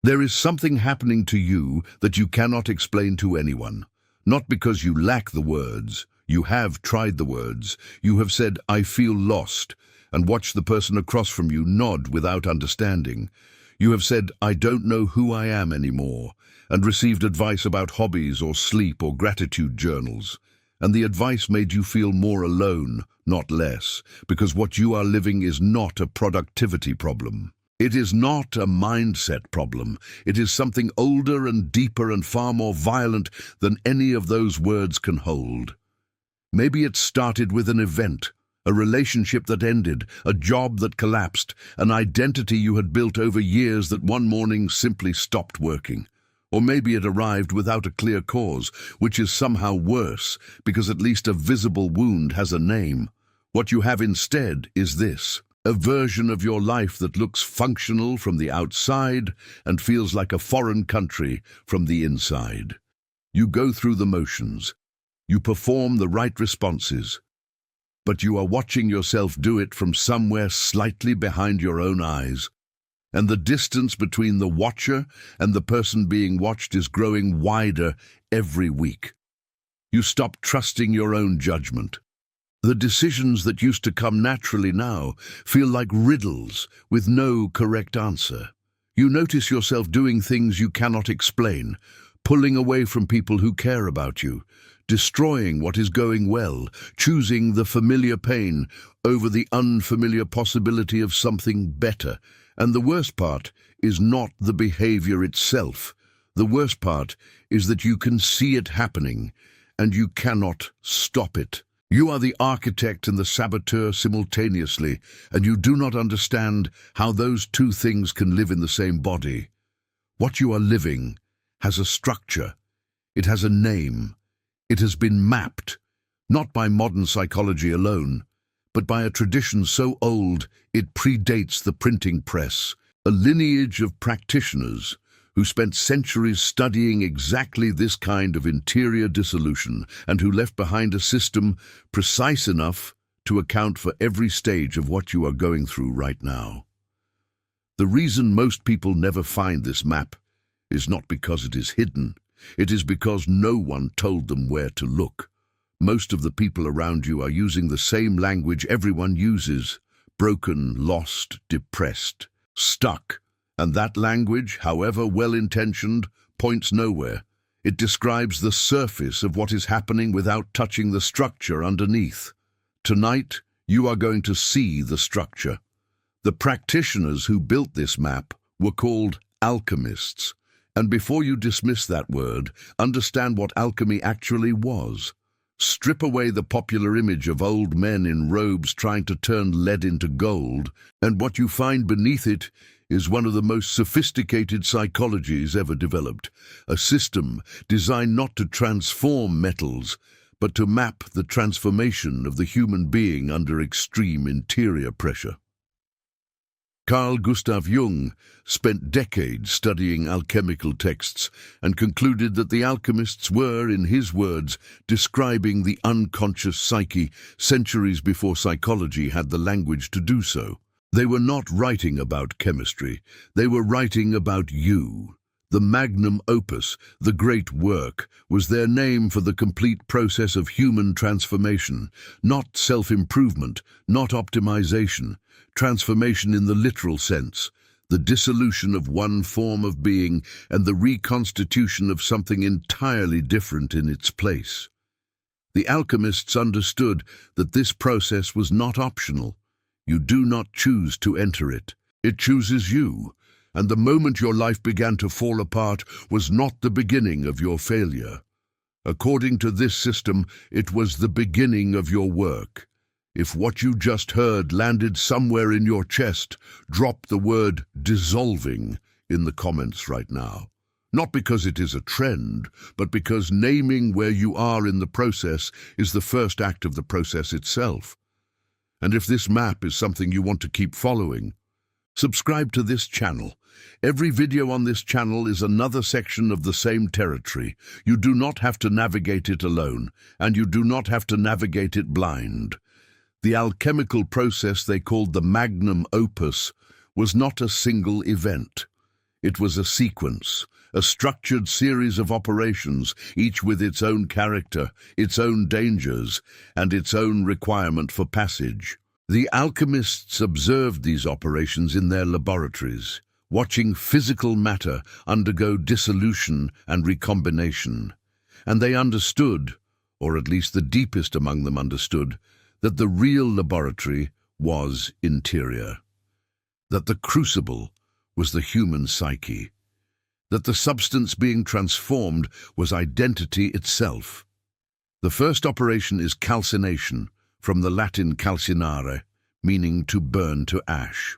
There is something happening to you that you cannot explain to anyone. Not because you lack the words. You have tried the words. You have said, "I feel lost," and watched the person across from you nod without understanding. You have said, "I don't know who I am anymore," and received advice about hobbies or sleep or gratitude journals. And the advice made you feel more alone, not less, because what you are living is not a productivity problem. It is not a mindset problem. It is something older and deeper and far more violent than any of those words can hold. Maybe it started with an event, a relationship that ended, a job that collapsed, an identity you had built over years that one morning simply stopped working. Or maybe it arrived without a clear cause, which is somehow worse, because at least a visible wound has a name. What you have instead is this: a version of your life that looks functional from the outside and feels like a foreign country from the inside. You go through the motions. You perform the right responses. But you are watching yourself do it from somewhere slightly behind your own eyes. And the distance between the watcher and the person being watched is growing wider every week. You stop trusting your own judgment. The decisions that used to come naturally now feel like riddles with no correct answer. You notice yourself doing things you cannot explain, pulling away from people who care about you, destroying what is going well, choosing the familiar pain over the unfamiliar possibility of something better. And the worst part is not the behavior itself. The worst part is that you can see it happening, and you cannot stop it. You are the architect and the saboteur simultaneously, and you do not understand how those two things can live in the same body. What you are living has a structure. It has a name. It has been mapped, not by modern psychology alone, but by a tradition so old it predates the printing press, a lineage of practitioners who spent centuries studying exactly this kind of interior dissolution and who left behind a system precise enough to account for every stage of what you are going through right now. The reason most people never find this map is not because it is hidden. It is because no one told them where to look. Most of the people around you are using the same language everyone uses: broken, lost, depressed, stuck. And that language, however well-intentioned, points nowhere. It describes the surface of what is happening without touching the structure underneath. Tonight, you are going to see the structure. The practitioners who built this map were called alchemists. And before you dismiss that word, understand what alchemy actually was. Strip away the popular image of old men in robes trying to turn lead into gold, and what you find beneath it is one of the most sophisticated psychologies ever developed, a system designed not to transform metals, but to map the transformation of the human being under extreme interior pressure. Carl Gustav Jung spent decades studying alchemical texts and concluded that the alchemists were, in his words, describing the unconscious psyche centuries before psychology had the language to do so. They were not writing about chemistry. They were writing about you. The magnum opus, the great work, was their name for the complete process of human transformation, not self-improvement, not optimization, transformation in the literal sense, the dissolution of one form of being and the reconstitution of something entirely different in its place. The alchemists understood that this process was not optional. You do not choose to enter it. It chooses you. And the moment your life began to fall apart was not the beginning of your failure. According to this system, it was the beginning of your work. If what you just heard landed somewhere in your chest, drop the word dissolving in the comments right now. Not because it is a trend, but because naming where you are in the process is the first act of the process itself. And if this map is something you want to keep following, subscribe to this channel. Every video on this channel is another section of the same territory. You do not have to navigate it alone, and you do not have to navigate it blind. The alchemical process they called the magnum opus was not a single event. It was a sequence, a structured series of operations, each with its own character, its own dangers, and its own requirement for passage. The alchemists observed these operations in their laboratories, watching physical matter undergo dissolution and recombination. And they understood, or at least the deepest among them understood, that the real laboratory was interior, that the crucible was the human psyche, that the substance being transformed was identity itself. The first operation is calcination, from the Latin calcinare, meaning to burn to ash.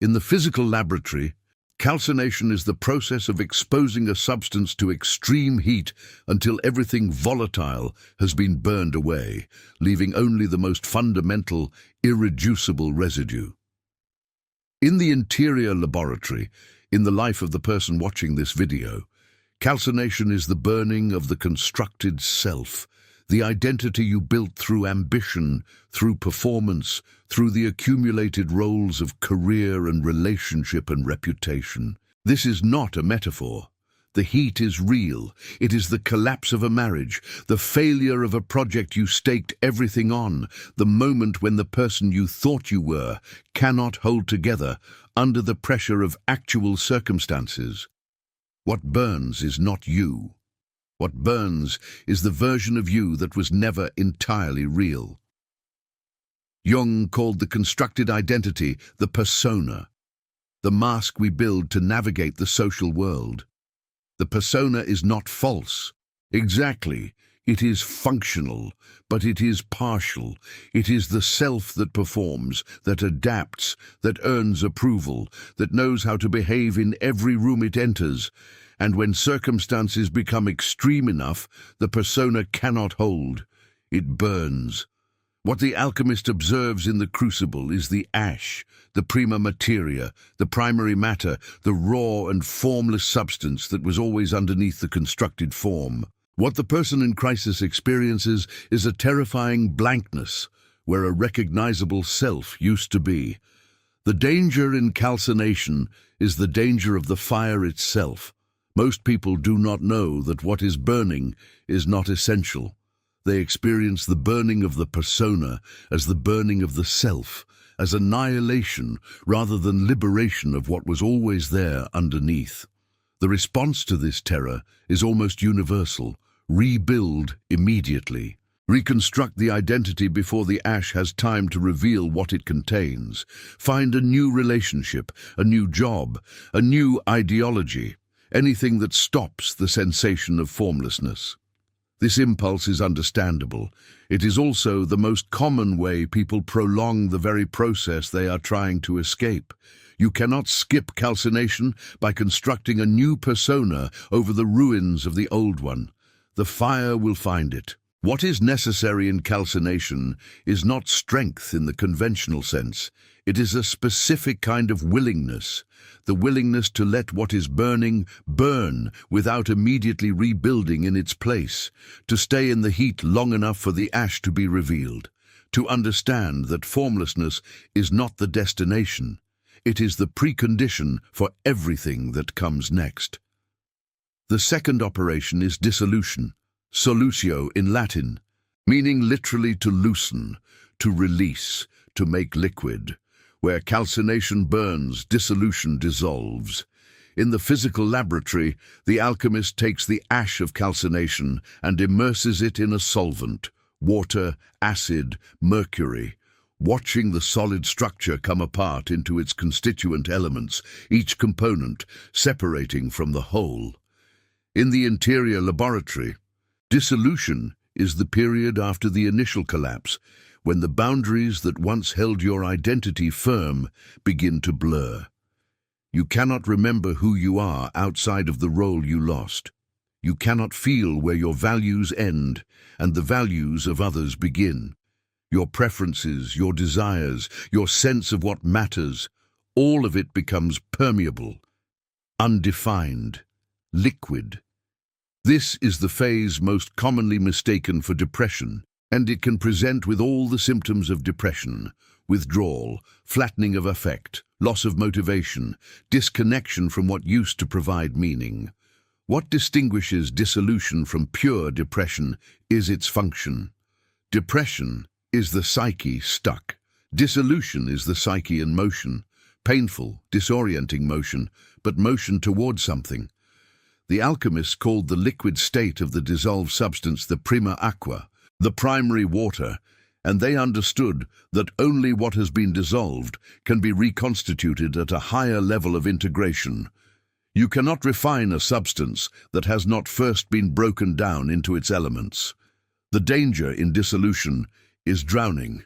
In the physical laboratory, calcination is the process of exposing a substance to extreme heat until everything volatile has been burned away, leaving only the most fundamental, irreducible residue. In the interior laboratory, in the life of the person watching this video, calcination is the burning of the constructed self, the identity you built through ambition, through performance, through the accumulated roles of career and relationship and reputation. This is not a metaphor. The heat is real. It is the collapse of a marriage, the failure of a project you staked everything on, the moment when the person you thought you were cannot hold together under the pressure of actual circumstances. What burns is not you. What burns is the version of you that was never entirely real. Jung called the constructed identity the persona, the mask we build to navigate the social world. The persona is not false. Exactly. It is functional, but it is partial. It is the self that performs, that adapts, that earns approval, that knows how to behave in every room it enters. And when circumstances become extreme enough, the persona cannot hold. It burns. What the alchemist observes in the crucible is the ash, the prima materia, the primary matter, the raw and formless substance that was always underneath the constructed form. What the person in crisis experiences is a terrifying blankness, where a recognizable self used to be. The danger in calcination is the danger of the fire itself. Most people do not know that what is burning is not essential. They experience the burning of the persona as the burning of the self, as annihilation rather than liberation of what was always there underneath. The response to this terror is almost universal. Rebuild immediately. Reconstruct the identity before the ash has time to reveal what it contains. Find a new relationship, a new job, a new ideology, anything that stops the sensation of formlessness. This impulse is understandable. It is also the most common way people prolong the very process they are trying to escape. You cannot skip calcination by constructing a new persona over the ruins of the old one. The fire will find it. What is necessary in calcination is not strength in the conventional sense. It is a specific kind of willingness, the willingness to let what is burning burn without immediately rebuilding in its place, to stay in the heat long enough for the ash to be revealed, to understand that formlessness is not the destination. It is the precondition for everything that comes next. The second operation is dissolution, solutio in Latin, meaning literally to loosen, to release, to make liquid. Where calcination burns, dissolution dissolves. In the physical laboratory, the alchemist takes the ash of calcination and immerses it in a solvent, water, acid, mercury, watching the solid structure come apart into its constituent elements, each component separating from the whole. In the interior laboratory, dissolution is the period after the initial collapse, when the boundaries that once held your identity firm begin to blur. You cannot remember who you are outside of the role you lost. You cannot feel where your values end and the values of others begin. Your preferences, your desires, your sense of what matters, all of it becomes permeable, undefined, liquid. This is the phase most commonly mistaken for depression. and it can present with all the symptoms of depression: withdrawal, flattening of affect, loss of motivation, disconnection from what used to provide meaning. What distinguishes dissolution from pure depression is its function. Depression is the psyche stuck. Dissolution is the psyche in motion, painful, disorienting motion, but motion toward something. The alchemists called the liquid state of the dissolved substance the prima aqua, the primary water, and they understood that only what has been dissolved can be reconstituted at a higher level of integration. You cannot refine a substance that has not first been broken down into its elements. The danger in dissolution is drowning.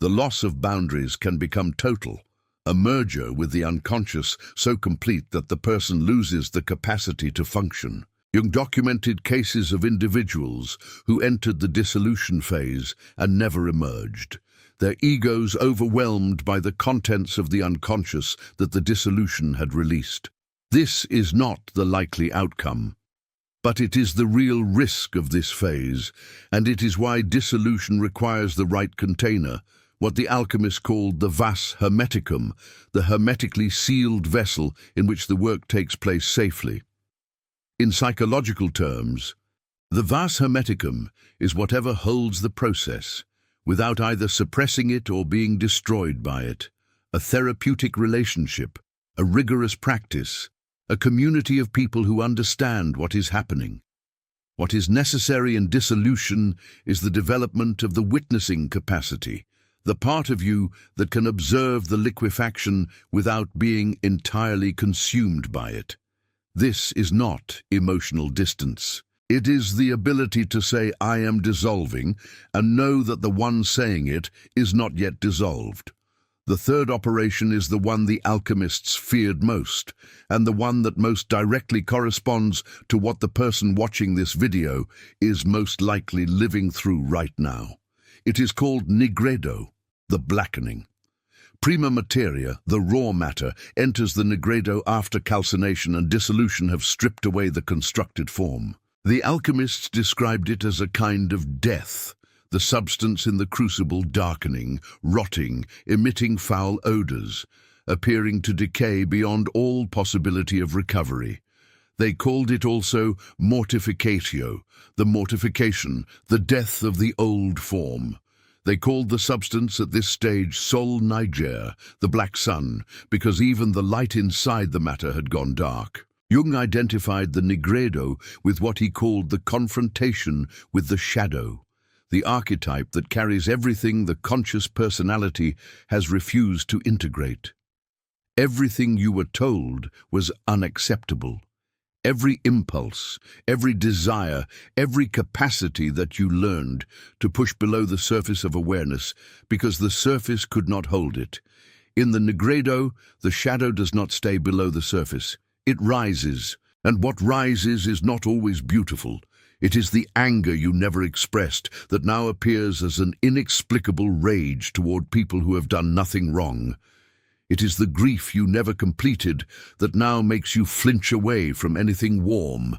The loss of boundaries can become total, a merger with the unconscious so complete that the person loses the capacity to function. Jung documented cases of individuals who entered the dissolution phase and never emerged, their egos overwhelmed by the contents of the unconscious that the dissolution had released. This is not the likely outcome, but it is the real risk of this phase, and it is why dissolution requires the right container, what the alchemists called the vas hermeticum, the hermetically sealed vessel in which the work takes place safely. In psychological terms, the vas hermeticum is whatever holds the process, without either suppressing it or being destroyed by it. A therapeutic relationship, a rigorous practice, a community of people who understand what is happening. What is necessary in dissolution is the development of the witnessing capacity, the part of you that can observe the liquefaction without being entirely consumed by it. This is not emotional distance. It is the ability to say, "I am dissolving," and know that the one saying it is not yet dissolved. The third operation is the one the alchemists feared most, and the one that most directly corresponds to what the person watching this video is most likely living through right now. It is called nigredo, the blackening. Prima materia, the raw matter, enters the nigredo after calcination and dissolution have stripped away the constructed form. The alchemists described it as a kind of death, the substance in the crucible darkening, rotting, emitting foul odors, appearing to decay beyond all possibility of recovery. They called it also mortificatio, the mortification, the death of the old form. They called the substance at this stage Sol Niger, the black sun, because even the light inside the matter had gone dark. Jung identified the nigredo with what he called the confrontation with the shadow, the archetype that carries everything the conscious personality has refused to integrate. Everything you were told was unacceptable. Every impulse, every desire, every capacity that you learned to push below the surface of awareness because the surface could not hold it. In the nigredo, the shadow does not stay below the surface. It rises, and what rises is not always beautiful. It is the anger you never expressed that now appears as an inexplicable rage toward people who have done nothing wrong. It is the grief you never completed that now makes you flinch away from anything warm.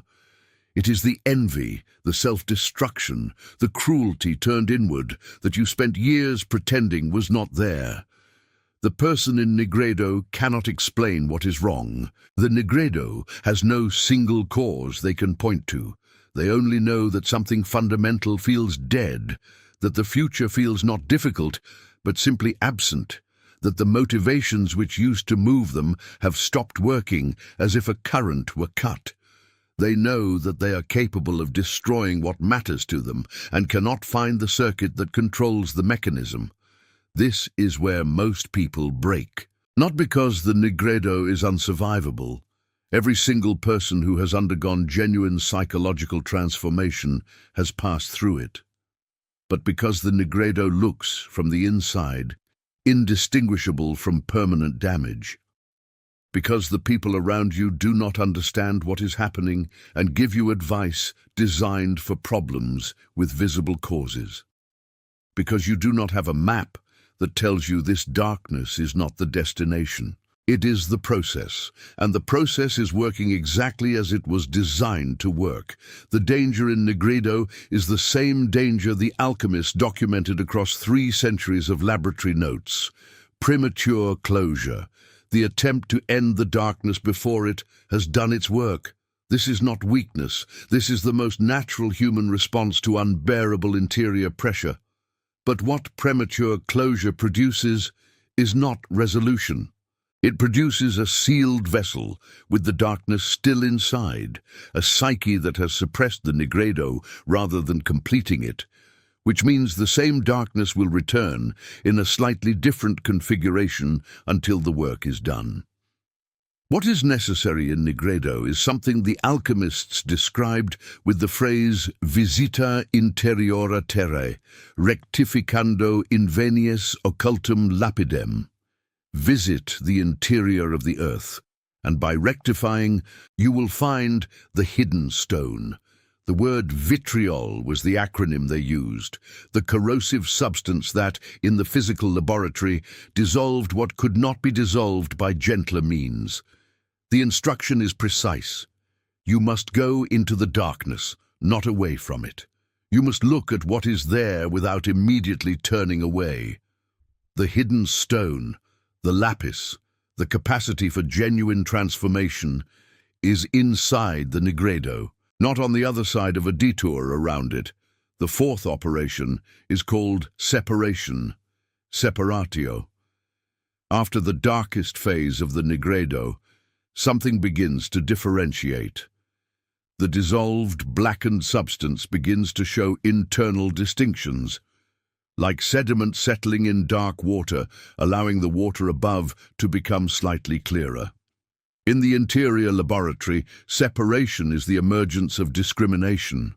It is the envy, the self-destruction, the cruelty turned inward that you spent years pretending was not there. The person in nigredo cannot explain what is wrong. The nigredo has no single cause they can point to. They only know that something fundamental feels dead, that the future feels not difficult, but simply absent, that the motivations which used to move them have stopped working as if a current were cut. They know that they are capable of destroying what matters to them and cannot find the circuit that controls the mechanism. This is where most people break. Not because the nigredo is unsurvivable. Every single person who has undergone genuine psychological transformation has passed through it. But because the nigredo looks, from the inside, indistinguishable from permanent damage. Because the people around you do not understand what is happening and give you advice designed for problems with visible causes. Because you do not have a map that tells you this darkness is not the destination. It is the process, and the process is working exactly as it was designed to work. The danger in Negredo is the same danger the alchemist documented across 3 centuries of laboratory notes. Premature closure. The attempt to end the darkness before it has done its work. This is not weakness. This is the most natural human response to unbearable interior pressure. But what premature closure produces is not resolution. It produces a sealed vessel with the darkness still inside, a psyche that has suppressed the Negredo rather than completing it, which means the same darkness will return in a slightly different configuration until the work is done. What is necessary in Negredo is something the alchemists described with the phrase visita interiora terrae, rectificando invenies occultum lapidem. Visit the interior of the earth, and by rectifying, you will find the hidden stone. The word vitriol was the acronym they used, the corrosive substance that, in the physical laboratory, dissolved what could not be dissolved by gentler means. The instruction is precise. You must go into the darkness, not away from it. You must look at what is there without immediately turning away. The hidden stone, the lapis, the capacity for genuine transformation, is inside the Negredo, not on the other side of a detour around it. The 4th operation is called separation, separatio. After the darkest phase of the Negredo, something begins to differentiate. The dissolved, blackened substance begins to show internal distinctions, like sediment settling in dark water, allowing the water above to become slightly clearer. In the interior laboratory, separation is the emergence of discrimination.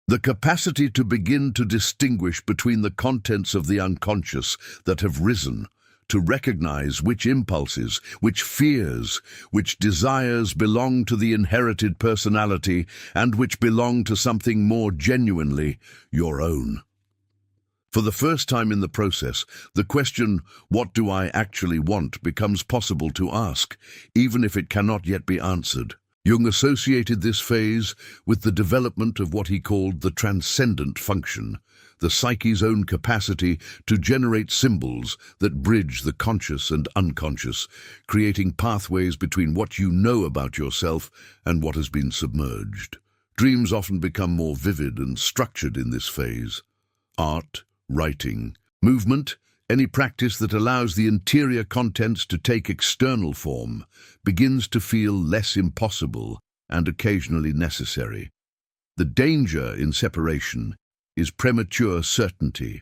The capacity to begin to distinguish between the contents of the unconscious that have risen, to recognize which impulses, which fears, which desires belong to the inherited personality and which belong to something more genuinely your own. For the first time in the process, the question, what do I actually want, becomes possible to ask, even if it cannot yet be answered. Jung associated this phase with the development of what he called the transcendent function, the psyche's own capacity to generate symbols that bridge the conscious and unconscious, creating pathways between what you know about yourself and what has been submerged. Dreams often become more vivid and structured in this phase. Art, writing, movement, any practice that allows the interior contents to take external form, begins to feel less impossible and occasionally necessary. The danger in separation is premature certainty.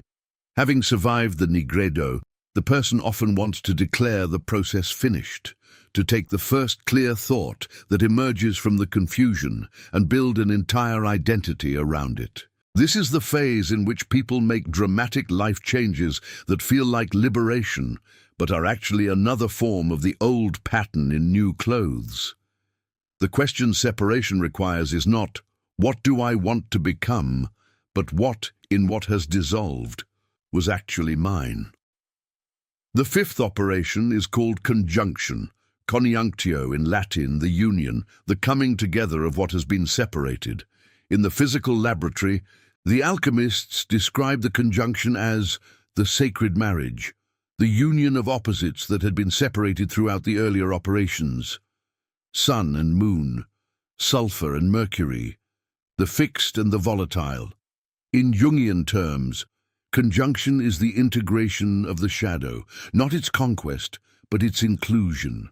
Having survived the Negredo, the person often wants to declare the process finished, to take the first clear thought that emerges from the confusion and build an entire identity around it. This is the phase in which people make dramatic life changes that feel like liberation, but are actually another form of the old pattern in new clothes. The question separation requires is not, what do I want to become, but what, in what has dissolved, was actually mine. The 5th operation is called conjunction, coniunctio in Latin, the union, the coming together of what has been separated. In the physical laboratory, the alchemists describe the conjunction as the sacred marriage, the union of opposites that had been separated throughout the earlier operations. Sun and moon, sulfur and mercury, the fixed and the volatile. In Jungian terms, conjunction is the integration of the shadow, not its conquest, but its inclusion.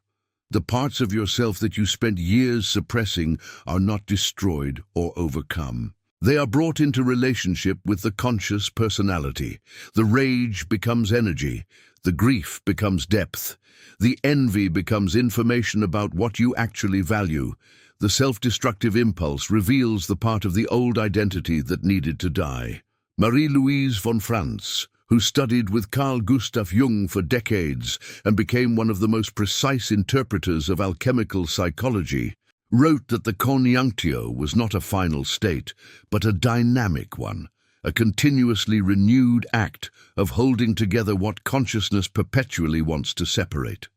The parts of yourself that you spent years suppressing are not destroyed or overcome. They are brought into relationship with the conscious personality. The rage becomes energy. The grief becomes depth. The envy becomes information about what you actually value. The self-destructive impulse reveals the part of the old identity that needed to die. Marie-Louise von Franz, who studied with Carl Gustav Jung for decades and became one of the most precise interpreters of alchemical psychology, wrote that the coniunctio was not a final state, but a dynamic one, a continuously renewed act of holding together what consciousness perpetually wants to separate.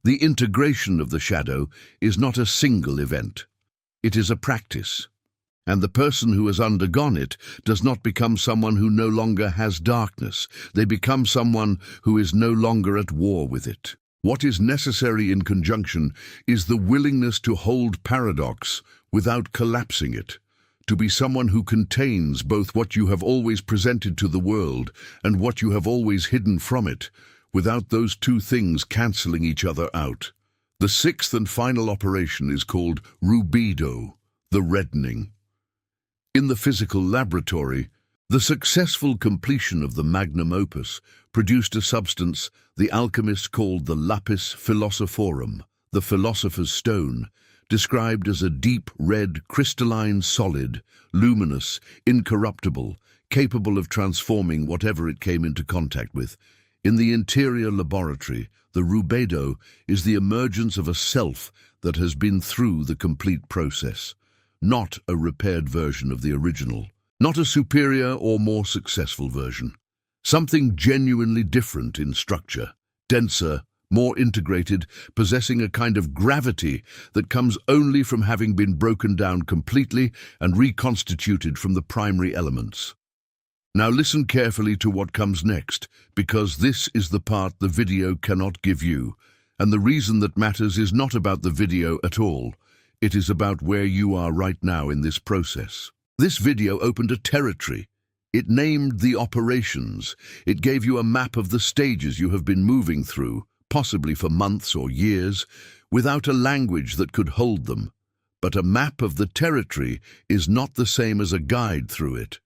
The integration of the shadow is not a single event. It is a practice. And the person who has undergone it does not become someone who no longer has darkness. They become someone who is no longer at war with it. What is necessary in conjunction is the willingness to hold paradox without collapsing it, to be someone who contains both what you have always presented to the world and what you have always hidden from it, without those two things cancelling each other out. The sixth and final operation is called rubedo, the reddening. In the physical laboratory, the successful completion of the magnum opus produced a substance the alchemists called the lapis philosophorum, the philosopher's stone, described as a deep red crystalline solid, luminous, incorruptible, capable of transforming whatever it came into contact with. In the interior laboratory, the rubedo is the emergence of a self that has been through the complete process, not a repaired version of the original, not a superior or more successful version. Something genuinely different in structure, denser, more integrated, possessing a kind of gravity that comes only from having been broken down completely and reconstituted from the primary elements. Now listen carefully to what comes next, because this is the part the video cannot give you, and the reason that matters is not about the video at all. It is about where you are right now in this process. This video opened a territory. It named the operations. It gave you a map of the stages you have been moving through, possibly for months or years, without a language that could hold them. But a map of the territory is not the same as a guide through it.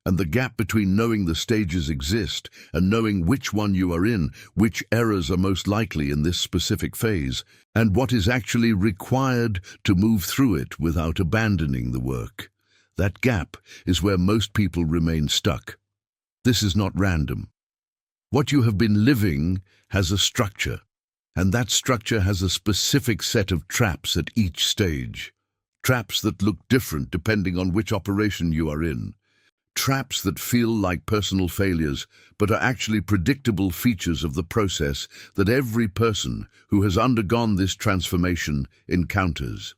And the gap between knowing the stages exist and knowing which one you are in, which errors are most likely in this specific phase, and what is actually required to move through it without abandoning the work. That gap is where most people remain stuck. This is not random. What you have been living has a structure, and that structure has a specific set of traps at each stage. Traps that look different depending on which operation you are in. Traps that feel like personal failures, but are actually predictable features of the process that every person who has undergone this transformation encounters.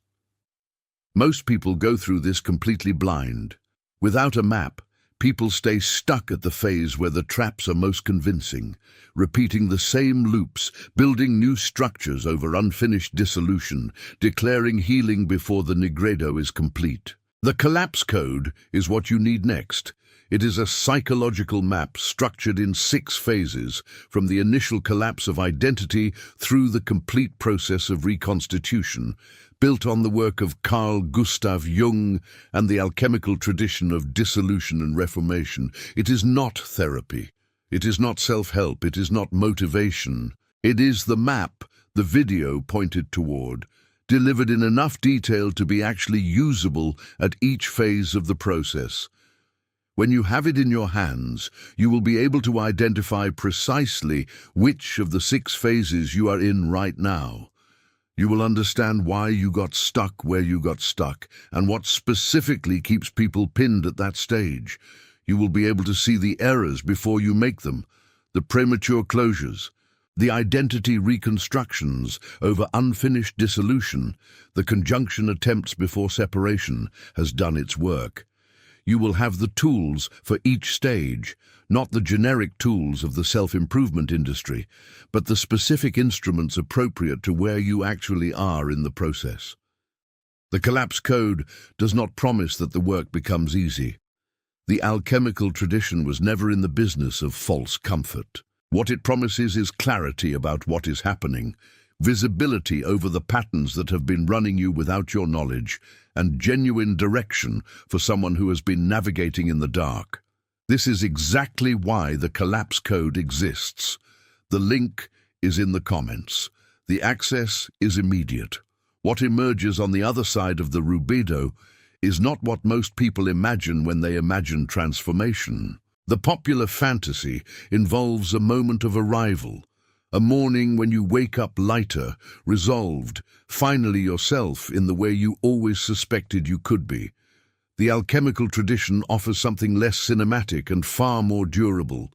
Most people go through this completely blind. Without a map, people stay stuck at the phase where the traps are most convincing, repeating the same loops, building new structures over unfinished dissolution, declaring healing before the nigredo is complete. The collapse code is what you need next. It is a psychological map structured in 6 phases, from the initial collapse of identity through the complete process of reconstitution, built on the work of Carl Gustav Jung and the alchemical tradition of dissolution and reformation. It is not therapy. It is not self-help. It is not motivation. It is the map the video pointed toward, delivered in enough detail to be actually usable at each phase of the process. When you have it in your hands, you will be able to identify precisely which of the 6 phases you are in right now. You will understand why you got stuck where you got stuck, and what specifically keeps people pinned at that stage. You will be able to see the errors before you make them, the premature closures, the identity reconstructions over unfinished dissolution. The conjunction attempts before separation has done its work. You will have the tools for each stage, not the generic tools of the self-improvement industry, but the specific instruments appropriate to where you actually are in the process. The collapse code does not promise that the work becomes easy. The alchemical tradition was never in the business of false comfort. What it promises is clarity about what is happening, visibility over the patterns that have been running you without your knowledge, and genuine direction for someone who has been navigating in the dark. This is exactly why the collapse code exists. The link is in the comments. The access is immediate. What emerges on the other side of the rubedo is not what most people imagine when they imagine transformation. The popular fantasy involves a moment of arrival, a morning when you wake up lighter, resolved, finally yourself in the way you always suspected you could be. The alchemical tradition offers something less cinematic and far more durable.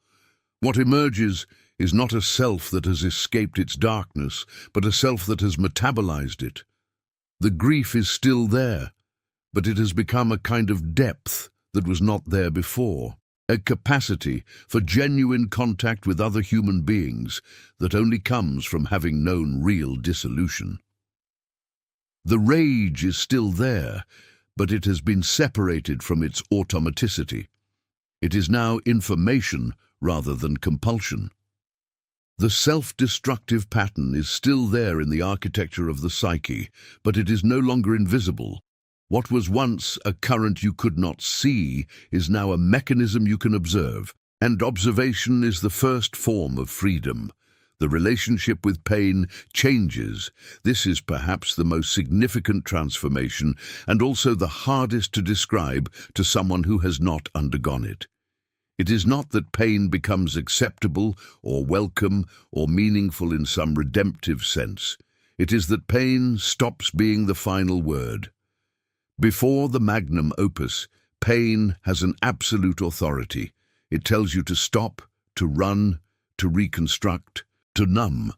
What emerges is not a self that has escaped its darkness, but a self that has metabolized it. The grief is still there, but it has become a kind of depth that was not there before, a capacity for genuine contact with other human beings that only comes from having known real dissolution. The rage is still there, but it has been separated from its automaticity. It is now information rather than compulsion. The self-destructive pattern is still there in the architecture of the psyche, but it is no longer invisible. What was once a current you could not see is now a mechanism you can observe, and observation is the first form of freedom. The relationship with pain changes. This is perhaps the most significant transformation and also the hardest to describe to someone who has not undergone it. It is not that pain becomes acceptable or welcome or meaningful in some redemptive sense. It is that pain stops being the final word. Before the magnum opus, pain has an absolute authority. It tells you to stop, to run, to reconstruct, to numb.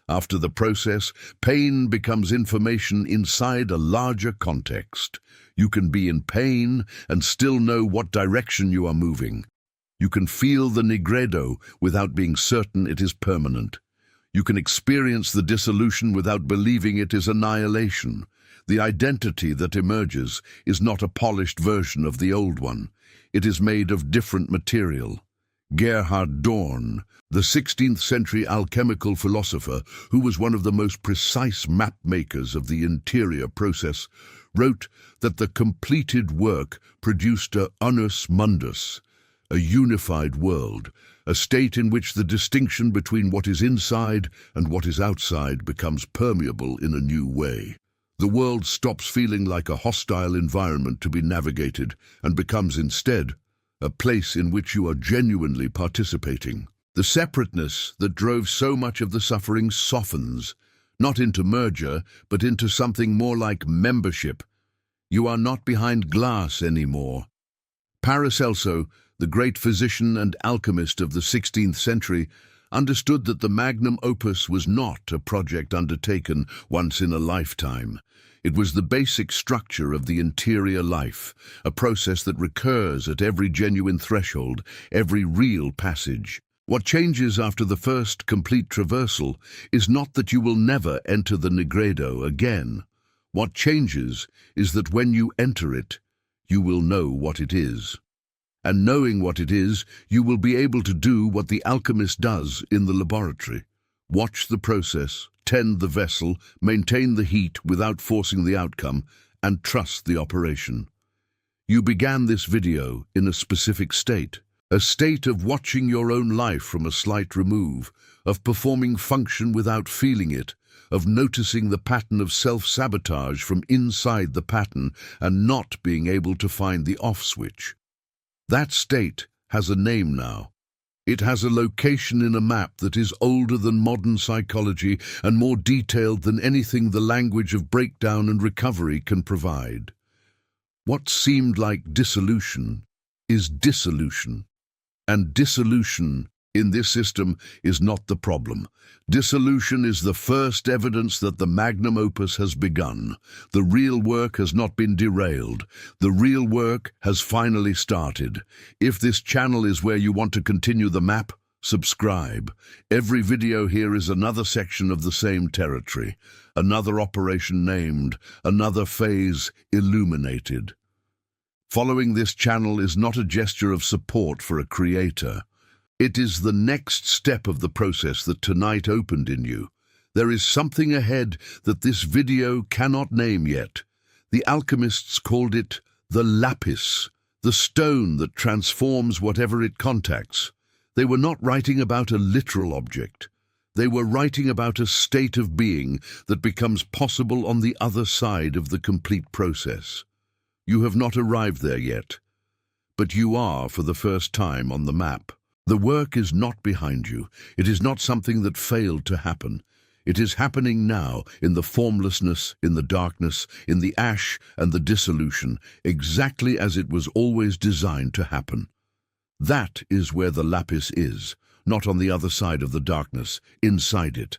After the process, pain becomes information inside a larger context. You can be in pain and still know what direction you are moving. You can feel the nigredo without being certain it is permanent. You can experience the dissolution without believing it is annihilation. The identity that emerges is not a polished version of the old one. It is made of different material. Gerhard Dorn, the 16th century alchemical philosopher who was one of the most precise map makers of the interior process, wrote that the completed work produced a unus mundus, a unified world, a state in which the distinction between what is inside and what is outside becomes permeable in a new way. The world stops feeling like a hostile environment to be navigated and becomes instead a place in which you are genuinely participating. The separateness that drove so much of the suffering softens, not into merger, but into something more like membership. You are not behind glass anymore. Paracelso, the great physician and alchemist of the 16th century, understood that the magnum opus was not a project undertaken once in a lifetime. It was the basic structure of the interior life, a process that recurs at every genuine threshold, every real passage. What changes after the first complete traversal is not that you will never enter the nigredo again. What changes is that when you enter it, you will know what it is. And knowing what it is, you will be able to do what the alchemist does in the laboratory. Watch the process, tend the vessel, maintain the heat without forcing the outcome, and trust the operation. You began this video in a specific state, a state of watching your own life from a slight remove, of performing function without feeling it, of noticing the pattern of self-sabotage from inside the pattern and not being able to find the off switch. That state has a name now. It has a location in a map that is older than modern psychology and more detailed than anything the language of breakdown and recovery can provide. What seemed like dissolution is dissolution, and dissolution in this system is not the problem. Dissolution is the first evidence that the magnum opus has begun. The real work has not been derailed. The real work has finally started. If this channel is where you want to continue the map, subscribe. Every video here is another section of the same territory, another operation named, another phase illuminated. Following this channel is not a gesture of support for a creator. It is the next step of the process that tonight opened in you. There is something ahead that this video cannot name yet. The alchemists called it the lapis, the stone that transforms whatever it contacts. They were not writing about a literal object. They were writing about a state of being that becomes possible on the other side of the complete process. You have not arrived there yet, but you are for the first time on the map. The work is not behind you. It is not something that failed to happen. It is happening now, in the formlessness, in the darkness, in the ash and the dissolution, exactly as it was always designed to happen. That is where the lapis is, not on the other side of the darkness, inside it.